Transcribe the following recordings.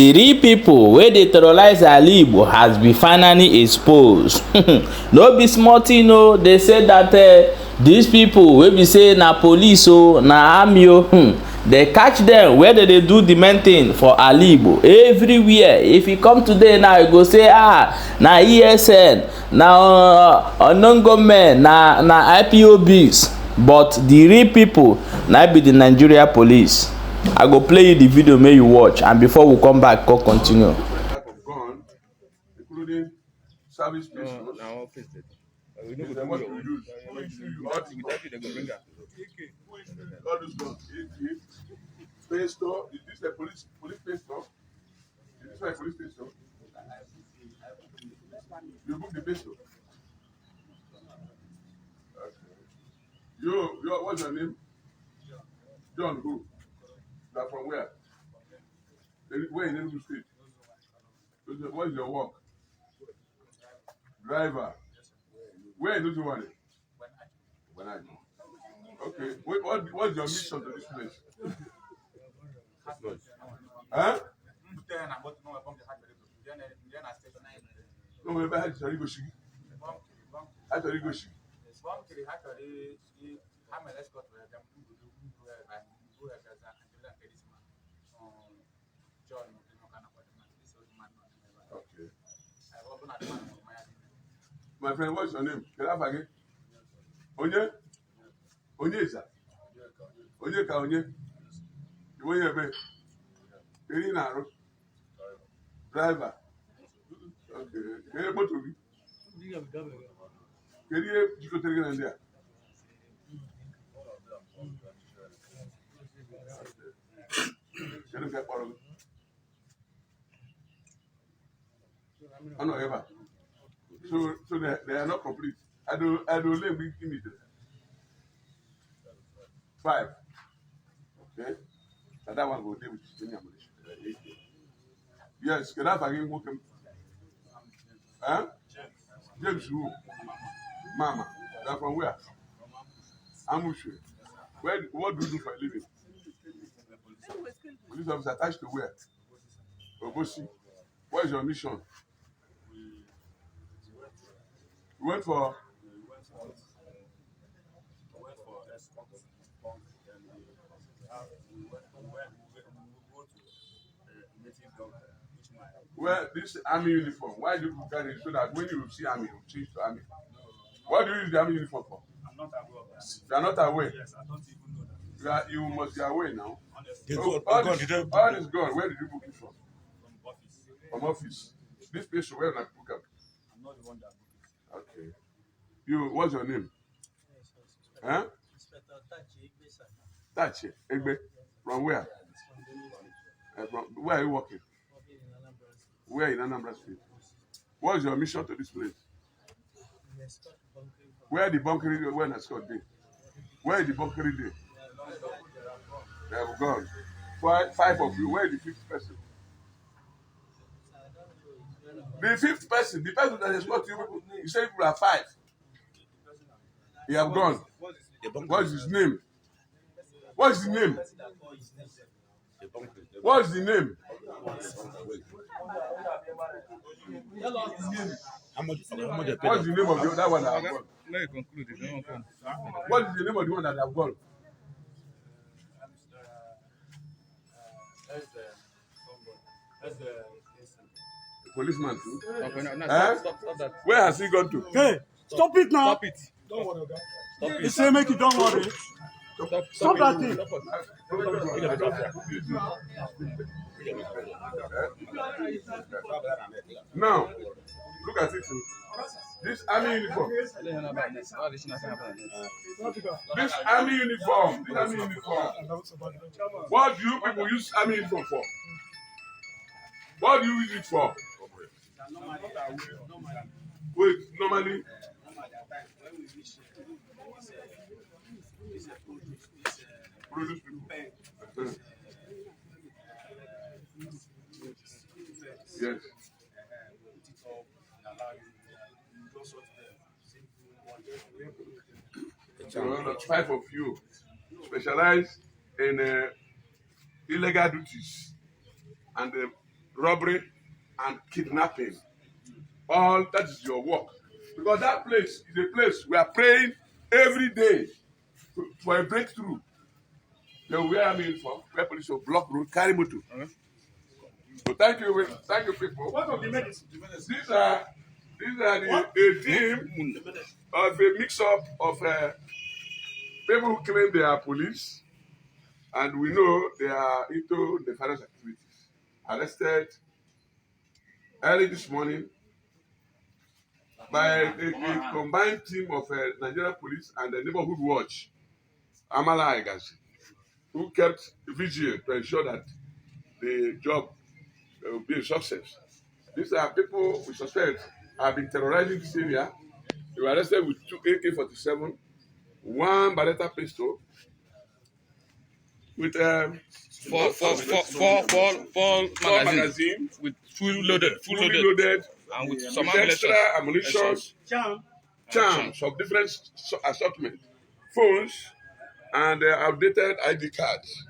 The real pipo wey dey terrorize Ali Igbo has been finally exposed. No be small tin o. Dey say dat dis pipo wey be say na police o, na army o, dey catch dem where dey dey do the main thing for Ali Igbo everywhere. If you come today now, you go say na ESN, na unknown gunmen, na IPOBs, but the real pipo na be the Nigeria police. I go play you the video, make you watch, and before we come back, go continue. Type of gun, including service pistols. What you use? All those guns, pistol. Is this a police pistol? Is this a police pistol? You book the pistol. Okay. What's your name? John who? You are from where? Where in Enugu State? What is your work? Driver. Where in Uzuwale? Okay. What's your mission to this place? Huh? No, we had to go. I to go. Okay. My friend, what's your name? Kidnâpp again. Onye? Onye, sir. Onye ka onye? You want your bed? Very narrow. Driver. Okay. Can you go to me? Can you go to me there? Can you get part of it? I know ever. So they are not complete. I don't let me give it. 5. Okay. And that one will deal with the ammunition. Yes, Kidnâpp again work him. Huh? James who? Mama. They're from where? Amushu. What do you do for a living? Police officer attached to where? Obosi. What is your mission? You went for well, this army uniform. Why do you carry it so that when you see army, you change to army? What do you use the army uniform for? I'm not aware of that. You are not aware? Yes, I don't even know that. You must be aware now. Honestly, All this gun, where did you book it from? from office. From office. This place, where did I book up? I'm not the one that booked it. Okay. What's your name? Huh? Tachi Egbe. From where? From where are you working? Where in Anambra State? What is your mission to this place? Where the bunkering? Where the Scott day? Where is the bunkering day? They have gone. 5 of you. Where is the 5th person? The 5th person, the person that has got you people, you say people are 5. He have gone. What is his name? What is the name? What is the name? What is the name of the other one that have gone? What is the name of the one that have gone? The policeman too. Okay, no, stop that. Where has he gone to? Hey, stop it now. Stop it. Don't worry, okay? Stop it. He say make you don't worry. Stop that thing. Now, look at it too. This army uniform. This army uniform. What do you people use army uniform for? What do you use it for? Wait, normally. Produce people. Yes. So 5 of you specialize in illegal duties and robbery, and kidnapping. All that is your work. Because that place is a place we are praying every day for a breakthrough. They will wear me uniform, where police will block road, carry motor. So thank you people. What of the medicine? These are a team of a mix-up of people who claim they are police, and we know they are into nefarious activities. Arrested early this morning by a combined team of Nigerian police and the neighborhood watch, Amala Aigasi, who kept vigil to ensure that the job will be a success. These are people we suspect have been terrorizing this area. They were arrested with 2 AK-47, 1 Beretta pistol, with four magazines with fully loaded, and with some extra ammunition, charms of different assortment, phones, and outdated ID cards.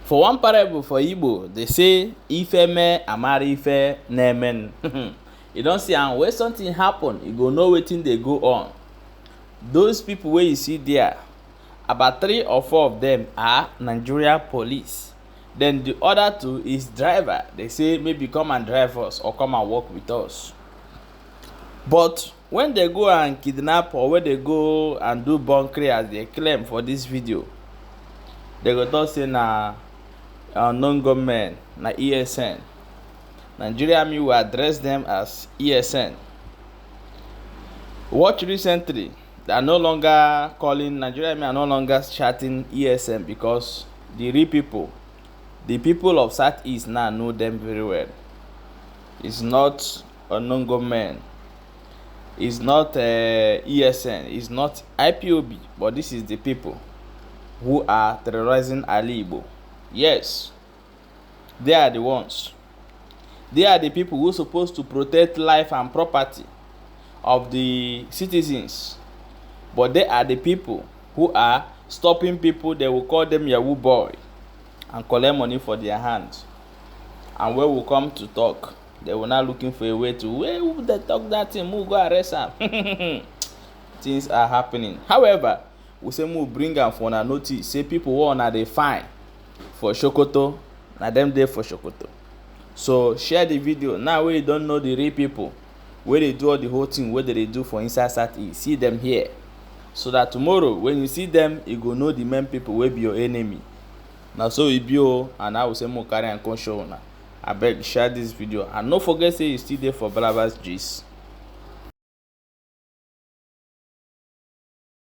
For one parable for Igbo, they say ife me amari ife nemen. You don't see, and when something happen, you go know wetin dey go on. Those people wey you see there, about 3 or 4 of them are Nigeria police. Then the other 2 is driver. They say maybe come and drive us or come and work with us. But when they go and kidnap, or when they go and do bunkery as they claim for this video, they go talk say na unknown government, na ESN. Nigeria Army will address them as ESN. Watch recently, they are no longer calling Nigeria Army, are no longer shouting ESN, because the real people, the people of Southeast now know them very well. It's not unknown government, it's not ESN, it's not IPOB, but this is the people who are terrorizing Ali Igbo. Yes, they are the ones. They are the people who are supposed to protect life and property of the citizens. But they are the people who are stopping people. They will call them Yahoo boy and collect money for their hands. And when we come to talk, they were now looking for a way to, where they talk that thing, we go arrest them. Things are happening. However, we say we bring them for a notice. Say people who are they fine for Sokoto, na them there for Sokoto. So share the video. Now we don't know the real people, where they do all the whole thing, what they do for inside Southeast. See them here, so that tomorrow when you see them, you go know the main people will be your enemy. Now so we be, and I will say more carry and come show now. I beg, share this video, and don't forget say you still there for Bravas G's.